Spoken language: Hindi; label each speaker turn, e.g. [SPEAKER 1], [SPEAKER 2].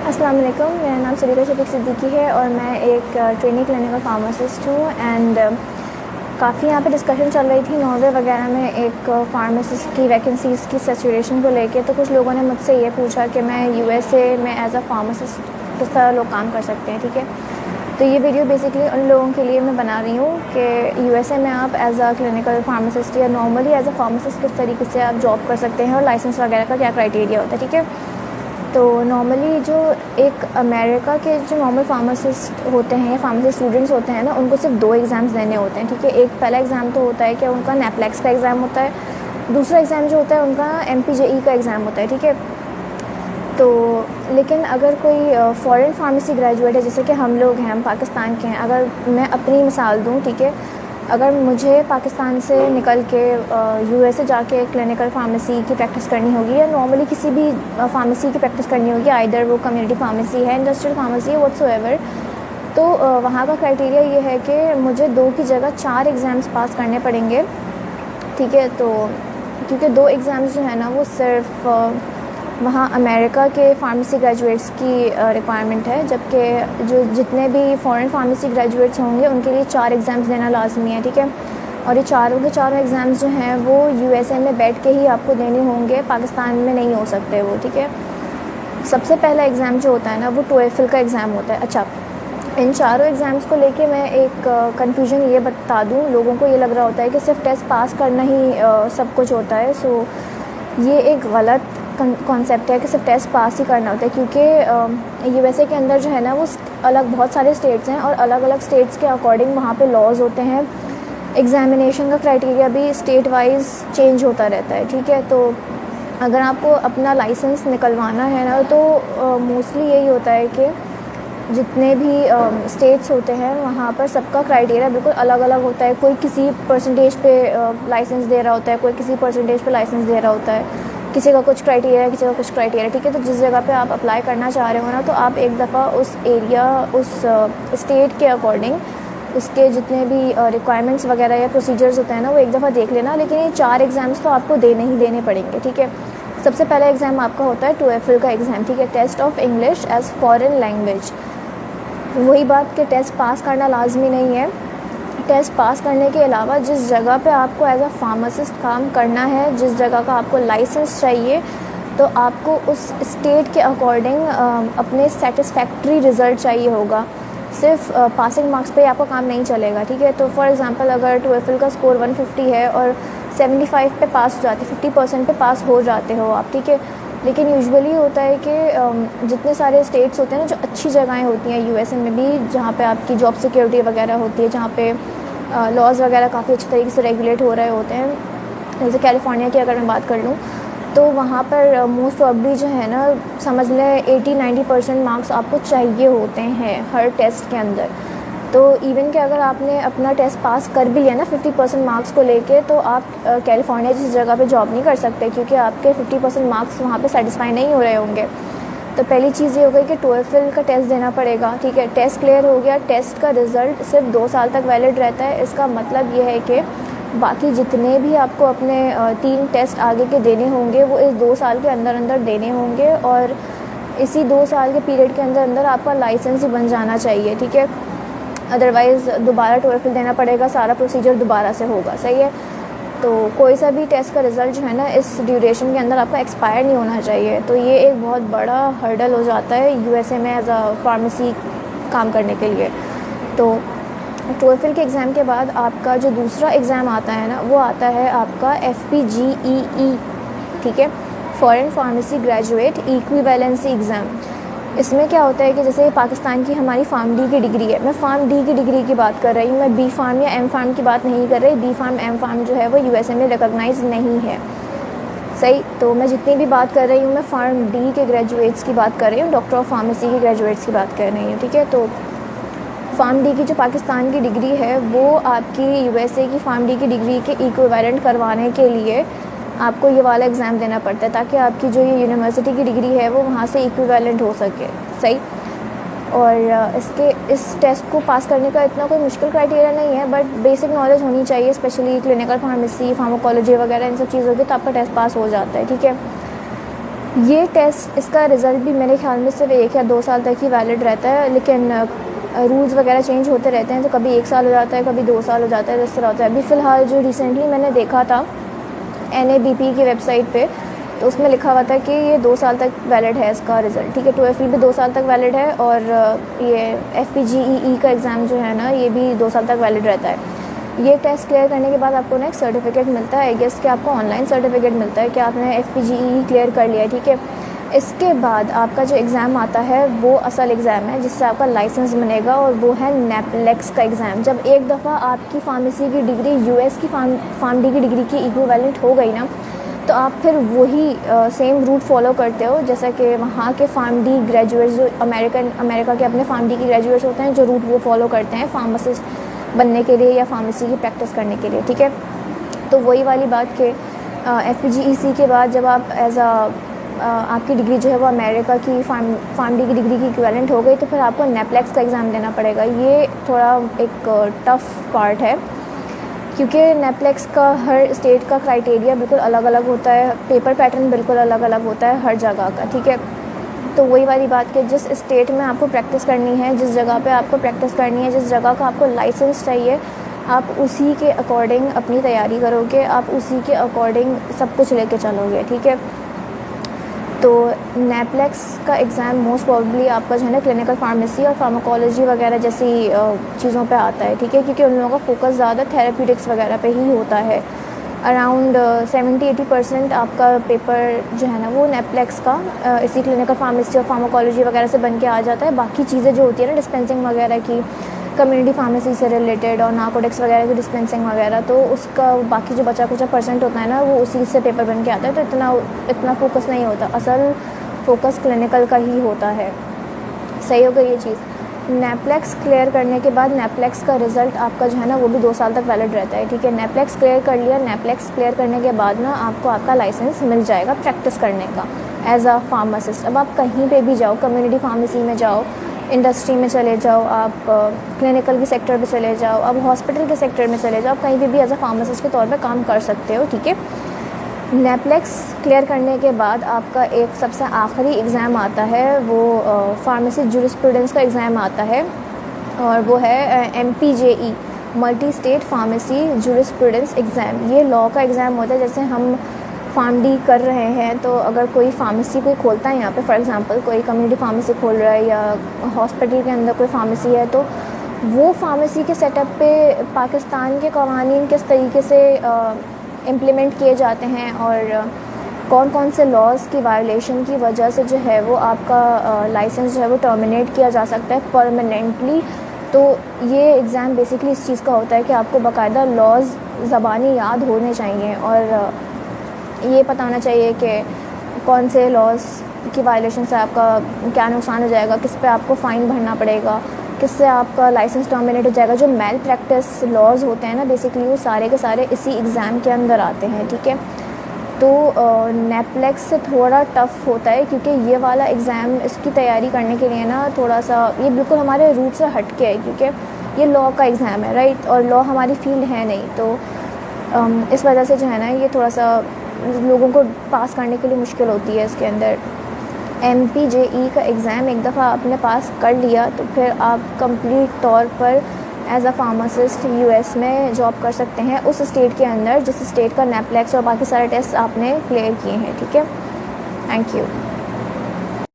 [SPEAKER 1] अस्सलाम वालेकुम, मेरा नाम सलीका शफीक सिद्दीकी है और मैं एक ट्रेनी क्लिनिकल फार्मासिस्ट हूँ। एंड काफ़ी यहाँ पे डिस्कशन चल रही थी नॉर्वे वगैरह में एक फार्मासिस्ट की वैकेंसीज़ की सैचुरेशन को लेके। तो कुछ लोगों ने मुझसे ये पूछा कि मैं यूएसए में एज अ फार्मासिस्ट किस तरह लोग काम कर सकते हैं। ठीक है, तो ये वीडियो बेसिकली उन लोगों के लिए मैं बना रही हूँ कि यूएसए में आप एज अ क्लिनिकल फार्मासिस्ट या नॉर्मली एज अ फार्मासिस्ट किस तरीके से आप जॉब कर सकते हैं और लाइसेंस वगैरह का क्या क्राइटेरिया होता है। ठीक है, तो नॉर्मली जो एक अमेरिका के जो नॉर्मल फार्मासिस्ट होते हैं या फार्मेसी स्टूडेंट्स होते हैं ना, उनको सिर्फ 2 एग्ज़ाम्स देने होते हैं। ठीक है, एक पहला एग्ज़ाम तो होता है कि उनका नेपलेक्स का एग्ज़ाम होता है, दूसरा एग्ज़ाम जो होता है उनका एमपीजेई का एग्ज़ाम होता है। ठीक है, तो लेकिन अगर कोई फॉरेन फार्मेसी ग्रेजुएट है जैसे कि हम लोग हैं, हम पाकिस्तान के हैं, अगर मैं अपनी मिसाल दूँ, ठीक है, अगर मुझे पाकिस्तान से निकल के यूएसए जाके क्लिनिकल फार्मेसी की प्रैक्टिस करनी होगी या नॉर्मली किसी भी फार्मेसी की प्रैक्टिस करनी होगी, आइदर वो कम्युनिटी फार्मेसी है, इंडस्ट्रियल फार्मेसी है, व्हाटसोएवर, तो वहाँ का क्राइटेरिया ये है कि मुझे 2 की जगह 4 एग्ज़ाम्स पास करने पड़ेंगे। ठीक है, तो क्योंकि 2 एग्ज़ाम्स जो है ना वो सिर्फ वहाँ अमेरिका के फार्मेसी ग्रेजुएट्स की रिक्वायरमेंट है, जबकि जो जितने भी फ़ॉरेन फार्मेसी ग्रेजुएट्स होंगे उनके लिए 4 एग्ज़ाम्स देना लाजमी है। ठीक है, और ये चारों के चारों एग्ज़ाम्स जो हैं वो यूएसए में बैठ के ही आपको देने होंगे, पाकिस्तान में नहीं हो सकते वो। ठीक है, सबसे पहला एग्ज़ाम जो होता है ना वो टोएफिल का एग्ज़ाम होता है। अच्छा, इन चारों एग्ज़ाम्स को लेके मैं एक कन्फ्यूजन ये बता दूँ, लोगों को ये लग रहा होता है कि सिर्फ टेस्ट पास करना ही सब कुछ होता है। सो ये एक गलत कॉन्सेप्ट है कि सिर्फ टेस्ट पास ही करना होता है, क्योंकि यूएसए के अंदर जो है ना वो अलग बहुत सारे स्टेट्स हैं और अलग अलग स्टेट्स के अकॉर्डिंग वहाँ पे लॉज होते हैं। एग्ज़ामिनेशन का क्राइटेरिया भी स्टेट वाइज चेंज होता रहता है। ठीक है, तो अगर आपको अपना लाइसेंस निकलवाना है ना तो मोस्टली यही होता है कि जितने भी स्टेट्स होते हैं वहाँ पर सबका क्राइटेरिया बिल्कुल अलग अलग होता है। कोई किसी परसेंटेज पे लाइसेंस दे रहा होता है, कोई किसी परसेंटेज पे लाइसेंस दे रहा होता है, किसी का कुछ क्राइटेरिया है, किसी का कुछ क्राइटेरिया। ठीक है, तो जिस जगह पे आप अप्लाई करना चाह रहे हो ना, तो आप एक दफ़ा उस एरिया, उस स्टेट के अकॉर्डिंग उसके जितने भी रिक्वायरमेंट्स वगैरह या प्रोसीजर्स होते हैं ना वो एक दफ़ा देख लेना। लेकिन ये 4 एग्ज़ाम्स तो आपको देने ही देने पड़ेंगे। ठीक है, सबसे पहला एग्ज़ाम आपका होता है टोएफिल का एग्ज़ाम। ठीक है, test of English as foreign language. वही बात कि टेस्ट पास करना लाजमी नहीं है। टेस्ट पास करने के अलावा जिस जगह पे आपको एज अ फार्मासिस्ट काम करना है, जिस जगह का आपको लाइसेंस चाहिए, तो आपको उस स्टेट के अकॉर्डिंग अपने सेटिस्फैक्ट्री रिज़ल्ट चाहिए होगा। सिर्फ पासिंग मार्क्स पे आपका काम नहीं चलेगा। ठीक है, तो फॉर एग्ज़ाम्पल अगर टोएफिल का स्कोर 150 है और 75 पे पास हो जाते, 50% पे पास हो जाते हो आप। ठीक है, लेकिन यूजुअली होता है कि जितने सारे स्टेट्स होते हैं ना, जो अच्छी जगहें होती हैं यूएसए में भी, जहाँ पे आपकी जॉब सिक्योरिटी वगैरह होती है, जहाँ पे लॉज वगैरह काफ़ी अच्छे तरीके से रेगुलेट हो रहे होते हैं, जैसे कैलिफोर्निया की अगर मैं बात कर लूँ, तो वहाँ पर मोस्ट प्रॉब्ली जो है ना, समझ लें 80-90% मार्क्स आपको चाहिए होते हैं हर टेस्ट के अंदर। तो इवन कि अगर आपने अपना टेस्ट पास कर भी लिया ना 50% मार्क्स को लेके, तो आप कैलिफोर्निया जिस जगह पे जॉब नहीं कर सकते, क्योंकि आपके 50% मार्क्स वहाँ पे सेटिस्फाई नहीं हो रहे होंगे। तो पहली चीज़ ये हो गई कि टोएफिल का टेस्ट देना पड़ेगा। ठीक है, टेस्ट क्लियर हो गया, टेस्ट का रिज़ल्ट सिर्फ 2 साल तक वैलिड रहता है। इसका मतलब ये है कि बाकी जितने भी आपको अपने 3 टेस्ट आगे के देने होंगे वो इस 2 साल के अंदर अंदर देने होंगे, और इसी 2 साल के पीरियड के अंदर अंदर आपका लाइसेंस ही बन जाना चाहिए। ठीक है, अदरवाइज़ दोबारा टोएफिल देना पड़ेगा, सारा प्रोसीजर दोबारा से होगा। सही है, तो कोई सा भी टेस्ट का रिज़ल्ट जो है ना इस ड्यूरेशन के अंदर आपका एक्सपायर नहीं होना चाहिए। तो ये एक बहुत बड़ा हर्डल हो जाता है यूएसए में एज अ फार्मेसी काम करने के लिए। तो टोएफिल के एग्ज़ाम के बाद आपका जो दूसरा एग्ज़ाम आता है ना वो आता है आपका FPGEE। ठीक है, foreign pharmacy graduate equivalency exam. इसमें क्या होता है कि जैसे पाकिस्तान की हमारी फार्म डी की डिग्री है, मैं फार्म डी की डिग्री की बात कर रही हूँ, मैं बी फार्म या एम फार्म की बात नहीं कर रही। बी फार्म एम फार्म जो है वो यूएसए में रिकॉग्नाइज नहीं है। सही, तो मैं जितनी भी बात कर रही हूँ मैं फार्म डी के ग्रेजुएट्स की बात कर रही हूँ, डॉक्टर ऑफ फार्मेसी के ग्रेजुएट्स की बात कर रही हूँ। ठीक है, तो फार्म डी की जो पाकिस्तान की डिग्री है वो आपकी यूएसए की फार्म डी की डिग्री के इक्विवेलेंट करवाने के लिए आपको ये वाला एग्ज़ाम देना पड़ता है, ताकि आपकी जो ये यूनिवर्सिटी की डिग्री है वो वहाँ से इक्विवेलेंट हो सके। सही, और इस टेस्ट को पास करने का इतना कोई मुश्किल क्राइटेरिया नहीं है, बट बेसिक नॉलेज होनी चाहिए, स्पेशली क्लिनिकल फार्मेसी, फार्माकोलॉजी वगैरह इन सब चीज़ों की, तो आपका टेस्ट पास हो जाता है। ठीक है, ये टेस्ट, इसका रिज़ल्ट भी मेरे ख्याल में सिर्फ 1 या 2 साल तक ही वैलिड रहता है, लेकिन रूल्स वगैरह चेंज होते रहते हैं, तो कभी 1 साल हो जाता है, कभी 2 साल हो जाता है, इस तरह होता है। अभी फ़िलहाल जो रिसेंटली मैंने देखा था NABP की वेबसाइट पे, तो उसमें लिखा हुआ था कि ये 2 साल तक वैलिड है इसका रिज़ल्ट, ठीक है। TOEFL भी 2 साल तक वैलिड है, और ये FPGEE का एग्ज़ाम जो है ना, ये भी 2 साल तक वैलिड रहता है। ये टेस्ट क्लियर करने के बाद आपको ना एक सर्टिफिकेट मिलता है, आई गेस कि आपको ऑनलाइन सर्टिफिकेट मिलता है कि आपने FPGEE क्लियर कर लिया है, ठीक है। इसके बाद आपका जो एग्ज़ाम आता है वो असल एग्ज़ाम है, जिससे आपका लाइसेंस बनेगा, और वो है NAPLEX का एग्ज़ाम। जब एक दफ़ा आपकी फार्मेसी की डिग्री US की फार्म की डिग्री की इक्विवेलेंट हो गई ना, तो आप फिर वही सेम रूट फॉलो करते हो, जैसा कि वहाँ के फार्म ग्रेजुएट्स जो अमेरिका के अपने फार्म के ग्रेजुएट्स होते हैं, जो रूट वो फॉलो करते हैं फार्मासिस्ट बनने के लिए या फार्मेसी की प्रैक्टिस करने के लिए, ठीक है। तो वही वाली बात कि FPGEC के बाद जब आप आपकी डिग्री जो है वो अमेरिका की फार्म की डिग्री की इक्विवेलेंट हो गई, तो फिर आपको NAPLEX का एग्ज़ाम देना पड़ेगा। ये थोड़ा एक टफ़ पार्ट है, क्योंकि NAPLEX का हर स्टेट का क्राइटेरिया बिल्कुल अलग अलग होता है, पेपर पैटर्न बिल्कुल अलग अलग होता है हर जगह का, ठीक है। तो वही वाली बात कि जिस स्टेट में आपको प्रैक्टिस करनी है, जिस जगह पे आपको प्रैक्टिस करनी है, जिस जगह का आपको लाइसेंस चाहिए, आप उसी के अकॉर्डिंग अपनी तैयारी करोगे, आप उसी के अकॉर्डिंग सब कुछ लेके चलोगे, ठीक है। तो NAPLEX का एग्ज़ाम मोस्ट प्रोबेबली आपका जो है ना क्लिनिकल फार्मेसी और फार्माकोलॉजी वगैरह जैसी चीज़ों पे आता है, ठीक है, क्योंकि उन लोगों का फोकस ज़्यादा थेरेप्यूटिक्स वगैरह पे ही होता है। अराउंड 70-80% आपका पेपर जो है ना वो NAPLEX का इसी क्लिनिकल फार्मेसी और फार्माकोलॉजी वगैरह से बन के आ जाता है। बाकी चीज़ें जो होती है ना डिस्पेंसिंग वगैरह की, कम्युनिटी फार्मेसी से रिलेटेड और नार्कोटिक्स वगैरह की डिस्पेंसिंग वगैरह, तो उसका बाकी जो बचा कुचा परसेंट होता है ना, वो उसी से पेपर बन के आता है, तो इतना फोकस नहीं होता। असल फोकस क्लिनिकल का ही होता है। सही हो गई ये चीज़। NAPLEX क्लियर करने के बाद NAPLEX का रिज़ल्ट आपका जो है ना वो भी 2 साल तक वैलिड रहता है, ठीक है। NAPLEX क्लियर कर लिया, NAPLEX क्लियर करने के बाद ना आपको आपका लाइसेंस मिल जाएगा प्रैक्टिस करने का एज अ फार्मासिस्ट। अब आप कहीं पे भी जाओ, कम्युनिटी फार्मेसी में जाओ, इंडस्ट्री में चले जाओ, आप क्लिनिकल के सेक्टर पे चले जाओ, अब हॉस्पिटल के सेक्टर में चले जाओ, आप कहीं पे भी एज अ फार्मासिस्ट के तौर पे काम कर सकते हो, ठीक है। NAPLEX क्लियर करने के बाद आपका एक सबसे आखिरी एग्ज़ाम आता है, वो फार्मेसी जूरिस्प्रूडेंस का एग्ज़ाम आता है, और वो है MPJE multi state pharmacy jurisprudence exam. ये लॉ का एग्ज़ाम होता है। जैसे हम फार्म कर रहे हैं, तो अगर कोई फार्मेसी कोई खोलता है यहाँ पे, फॉर एग्जांपल कोई कम्युनिटी फार्मेसी खोल रहा है या हॉस्पिटल के अंदर कोई फार्मेसी है, तो वो फार्मेसी के सेटअप पे पाकिस्तान के कवानीन किस तरीके से इम्प्लीमेंट किए जाते हैं, और कौन कौन से लॉज़ की वायलेशन की वजह से जो है वो आपका लाइसेंस जो है वो टर्मिनेट किया जा सकता है परमानेंटली। तो ये एग्ज़ाम बेसिकली इस चीज़ का होता है कि आपको बाकायदा लॉज़ ज़बानी याद होने चाहिए, और ये पता होना चाहिए कि कौन से लॉज़ की वायलेशन से आपका क्या नुकसान हो जाएगा, किस पे आपको फ़ाइन भरना पड़ेगा, किससे आपका लाइसेंस टर्मिनेट हो जाएगा। जो मेल प्रैक्टिस लॉज़ होते हैं ना, बेसिकली वो सारे के सारे इसी एग्ज़ाम के अंदर आते हैं, ठीक है। तो NAPLEX से थोड़ा टफ़ होता है, क्योंकि ये वाला एग्ज़ाम इसकी तैयारी करने के लिए ना थोड़ा सा ये बिल्कुल हमारे रूट से हट के है, क्योंकि ये लॉ का एग्ज़ाम है, राइट, और लॉ हमारी फील्ड है नहीं, तो इस वजह से जो है ना ये थोड़ा सा लोगों को पास करने के लिए मुश्किल होती है। इसके अंदर MPJE का एग्ज़ाम एक दफ़ा आपने पास कर लिया, तो फिर आप कंप्लीट तौर पर एज अ फार्मासिस्ट US में जॉब कर सकते हैं, उस स्टेट के अंदर जिस स्टेट का NAPLEX और बाकी सारे टेस्ट आपने क्लियर किए हैं, ठीक है। Thank you.